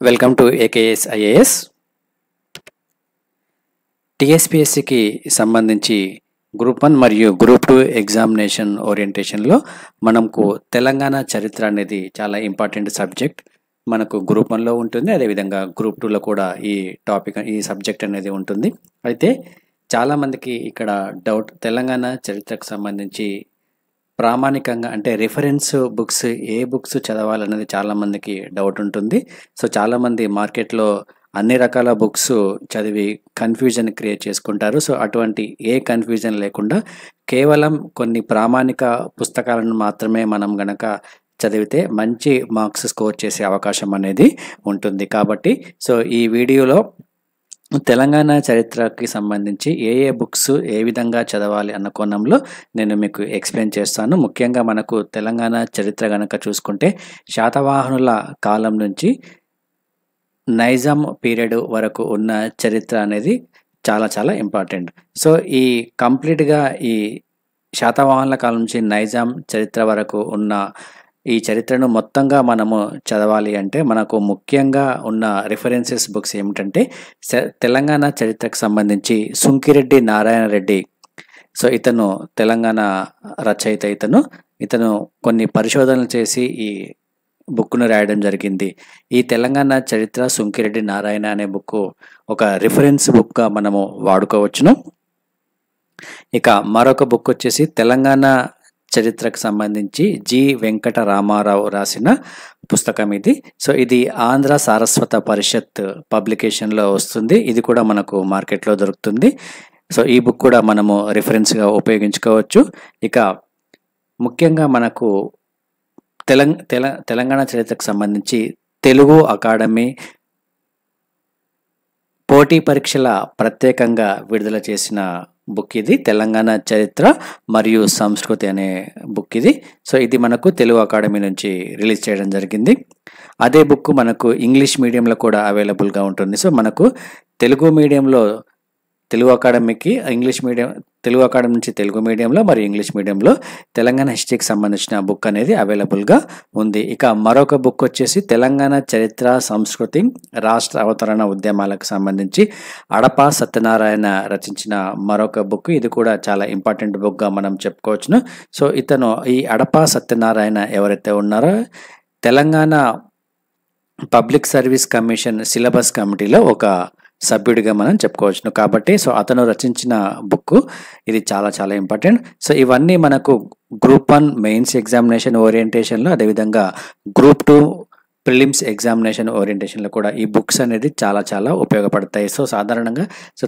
Welcome to AKS IAS. టీఎస్పీఎస్సికి సంబంధించి group 1 మరియు గ్రూప్ 2 ఎగ్జామినేషన్ ఓరియంటేషన్లో మనకు తెలంగాణ చరిత్ర అనేది చాలా ఇంపార్టెంట్ సబ్జెక్ట్. మనకు గ్రూప్ 1లో ఉంటుంది, అదేవిధంగా గ్రూప్ 2లో కూడా ఈ సబ్జెక్ట్ అనేది ఉంటుంది. అయితే చాలామందికి ఇక్కడ డౌట్, తెలంగాణ చరిత్రకు సంబంధించి ప్రామాణికంగా అంటే రిఫరెన్స్ బుక్స్ ఏ బుక్స్ చదవాలనేది చాలామందికి డౌట్ ఉంటుంది. సో చాలామంది మార్కెట్లో అన్ని రకాల బుక్స్ చదివి కన్ఫ్యూజన్ క్రియేట్ చేసుకుంటారు. సో అటువంటి ఏ కన్ఫ్యూజన్ లేకుండా కేవలం కొన్ని ప్రామాణిక పుస్తకాలను మాత్రమే మనం గనక చదివితే మంచి మార్క్స్ స్కోర్ చేసే అవకాశం అనేది ఉంటుంది. కాబట్టి సో ఈ వీడియోలో తెలంగాణ చరిత్రకి సంబంధించి ఏ బుక్స్ ఏ విధంగా చదవాలి అన్న కోణంలో నేను మీకు ఎక్స్ప్లెయిన్ చేస్తాను. ముఖ్యంగా మనకు తెలంగాణ చరిత్ర కనుక చూసుకుంటే శాతవాహనుల కాలం నుంచి నైజాం పీరియడ్ వరకు ఉన్న చరిత్ర అనేది చాలా చాలా ఇంపార్టెంట్. సో ఈ కంప్లీట్గా ఈ శాతవాహనుల కాలం నుంచి నైజాం చరిత్ర వరకు ఉన్న ఈ చరిత్రను మొత్తంగా మనము చదవాలి అంటే మనకు ముఖ్యంగా ఉన్న రిఫరెన్సెస్ బుక్స్ ఏమిటంటే తెలంగాణ చరిత్రకు సంబంధించి సుంకిరెడ్డి నారాయణ రెడ్డి. సో ఇతను తెలంగాణ రచయిత. ఇతను కొన్ని పరిశోధనలు చేసి ఈ బుక్ను రాయడం జరిగింది. ఈ తెలంగాణ చరిత్ర సుంకిరెడ్డి నారాయణ అనే బుక్ ఒక రిఫరెన్స్ బుక్గా మనము వాడుకోవచ్చును. ఇక మరొక బుక్ వచ్చేసి తెలంగాణ చరిత్రకు సంబంధించి జి వెంకట రామారావు రాసిన పుస్తకం ఇది. సో ఇది ఆంధ్ర సారస్వత పరిషత్ పబ్లికేషన్లో వస్తుంది. ఇది కూడా మనకు మార్కెట్లో దొరుకుతుంది. సో ఈ బుక్ కూడా మనము రిఫరెన్స్గా ఉపయోగించుకోవచ్చు. ఇక ముఖ్యంగా మనకు తెలంగాణ చరిత్రకు సంబంధించి తెలుగు అకాడమీ పోటీ పరీక్షల ప్రత్యేకంగా విడుదల చేసిన బుక్ ఇది, తెలంగాణ చరిత్ర మరియు సంస్కృతి అనే బుక్ ఇది. సో ఇది మనకు తెలుగు అకాడమీ నుంచి రిలీజ్ చేయడం జరిగింది. అదే బుక్ మనకు ఇంగ్లీష్ మీడియంలో కూడా అవైలబుల్గా ఉంటుంది. సో మనకు తెలుగు మీడియంలో తెలుగు అకాడమీకి తెలుగు అకాడమీ నుంచి తెలుగు మీడియంలో మరియు ఇంగ్లీష్ మీడియంలో తెలంగాణ హిస్టరీకి సంబంధించిన బుక్ అనేది అవైలబుల్గా ఉంది. ఇక మరొక బుక్ వచ్చేసి తెలంగాణ చరిత్ర సంస్కృతి రాష్ట్ర అవతరణ ఉద్యమాలకు సంబంధించి అడపా సత్యనారాయణ రచించిన మరొక బుక్. ఇది కూడా చాలా ఇంపార్టెంట్ బుక్గా మనం చెప్పుకోవచ్చును. సో ఇతను ఈ అడపా సత్యనారాయణ ఎవరైతే ఉన్నారో Telangana public service commission syllabus కమిటీలో ఒక సభ్యుడిగా మనం చెప్పుకోవచ్చును. కాబట్టి సో అతను రచించిన బుక్ ఇది చాలా చాలా ఇంపార్టెంట్. సో ఇవన్నీ మనకు గ్రూప్ 1 మెయిన్స్ ఎగ్జామినేషన్ ఓరియంటేషన్లో, అదేవిధంగా గ్రూప్ 2 ప్రిలిమ్స్ ఎగ్జామినేషన్ ఓరియంటేషన్లో కూడా ఈ బుక్స్ అనేది చాలా చాలా ఉపయోగపడతాయి. సో సాధారణంగా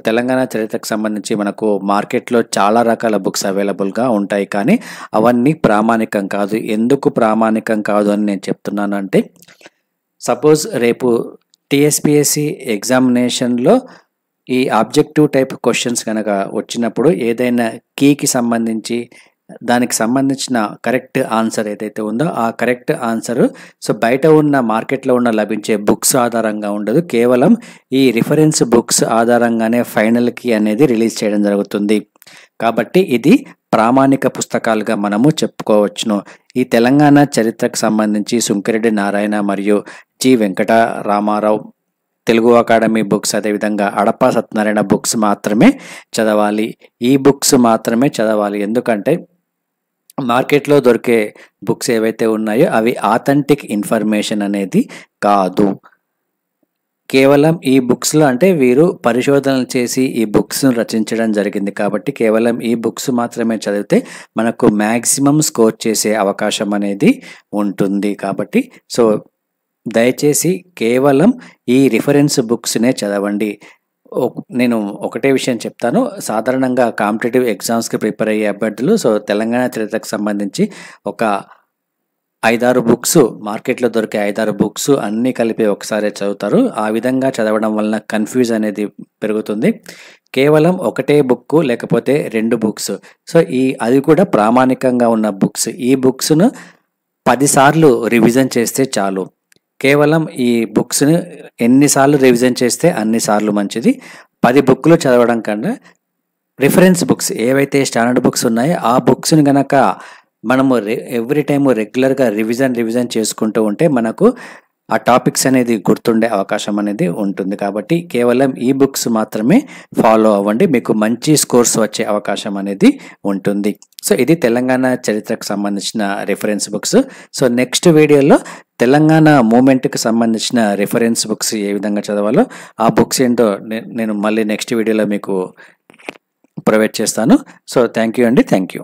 తెలంగాణ చరిత్రకు సంబంధించి మనకు మార్కెట్లో చాలా రకాల బుక్స్ అవైలబుల్గా ఉంటాయి, కానీ అవన్నీ ప్రామాణికం కాదు. ఎందుకు ప్రామాణికం కాదు అని నేను చెప్తున్నాను అంటే, సపోజ్ రేపు టీఎస్పీఎస్సి ఎగ్జామినేషన్లో ఈ ఆబ్జెక్టివ్ టైప్ క్వశ్చన్స్ కనుక వచ్చినప్పుడు ఏదైనా కీకి సంబంధించి దానికి సంబంధించిన కరెక్ట్ ఆన్సర్ ఏదైతే ఉందో ఆ కరెక్ట్ ఆన్సర్ బయట ఉన్న మార్కెట్లో ఉన్న లభించే బుక్స్ ఆధారంగా ఉండదు, కేవలం ఈ రిఫరెన్స్ బుక్స్ ఆధారంగానే ఫైనల్ కీ అనేది రిలీజ్ చేయడం జరుగుతుంది. కాబట్టి ఇది ప్రామాణిక పుస్తకాలుగా మనము చెప్పుకోవచ్చును. ఈ తెలంగాణ చరిత్రకు సంబంధించి సుంకిరెడ్డి నారాయణ మరియు జి వెంకట రామారావు తెలుగు అకాడమీ బుక్స్, అదేవిధంగా అడపా సత్యనారాయణ బుక్స్ మాత్రమే చదవాలి. ఈ బుక్స్ మాత్రమే చదవాలి. ఎందుకంటే మార్కెట్లో దొరికే బుక్స్ ఏవైతే ఉన్నాయో అవి ఆథెంటిక్ ఇన్ఫర్మేషన్ అనేది కాదు. కేవలం ఈ బుక్స్లో అంటే వీరు పరిశోధనలు చేసి ఈ బుక్స్ను రచించడం జరిగింది. కాబట్టి కేవలం ఈ బుక్స్ మాత్రమే చదివితే మనకు మ్యాక్సిమం స్కోర్ చేసే అవకాశం అనేది ఉంటుంది. కాబట్టి సో దయచేసి కేవలం ఈ రిఫరెన్స్ బుక్స్నే చదవండి. నేను ఒకటే విషయం చెప్తాను, సాధారణంగా కాంపిటేటివ్ ఎగ్జామ్స్కి ప్రిపేర్ అయ్యే అభ్యర్థులు తెలంగాణ చరిత్రకు సంబంధించి ఒక 5-6 బుక్స్ మార్కెట్లో దొరికే 5-6 బుక్స్ అన్నీ కలిపి ఒకసారి చదువుతారు. ఆ విధంగా చదవడం వలన కన్ఫ్యూజ్ అనేది పెరుగుతుంది. కేవలం ఒకటే బుక్ లేకపోతే 2 బుక్స్, సో అది కూడా ప్రామాణికంగా ఉన్న బుక్స్, ఈ బుక్స్ను 10 సార్లు రివిజన్ చేస్తే చాలు. కేవలం ఈ బుక్స్ని ఎన్నిసార్లు రివిజన్ చేస్తే అన్నిసార్లు మంచిది. 10 బుక్లు చదవడం కన్నా రిఫరెన్స్ బుక్స్ ఏవైతే స్టాండర్డ్ బుక్స్ ఉన్నాయో ఆ బుక్స్ని కనుక మనము ఎవ్రీ టైము రెగ్యులర్గా రివిజన్ చేసుకుంటూ ఉంటే మనకు ఆ టాపిక్స్ అనేది గుర్తుండే అవకాశం అనేది ఉంటుంది. కాబట్టి కేవలం ఈ బుక్స్ మాత్రమే ఫాలో అవ్వండి, మీకు మంచి స్కోర్స్ వచ్చే అవకాశం అనేది ఉంటుంది. సో ఇది తెలంగాణ చరిత్రకు సంబంధించిన రిఫరెన్స్ బుక్స్. సో నెక్స్ట్ వీడియోలో తెలంగాణ మూమెంట్కి సంబంధించిన రిఫరెన్స్ బుక్స్ ఏ విధంగా చదవాలో, ఆ బుక్స్ ఏంటో నేను మళ్ళీ నెక్స్ట్ వీడియోలో మీకు ప్రొవైడ్ చేస్తాను. సో థ్యాంక్ యూ అండి. Thank you.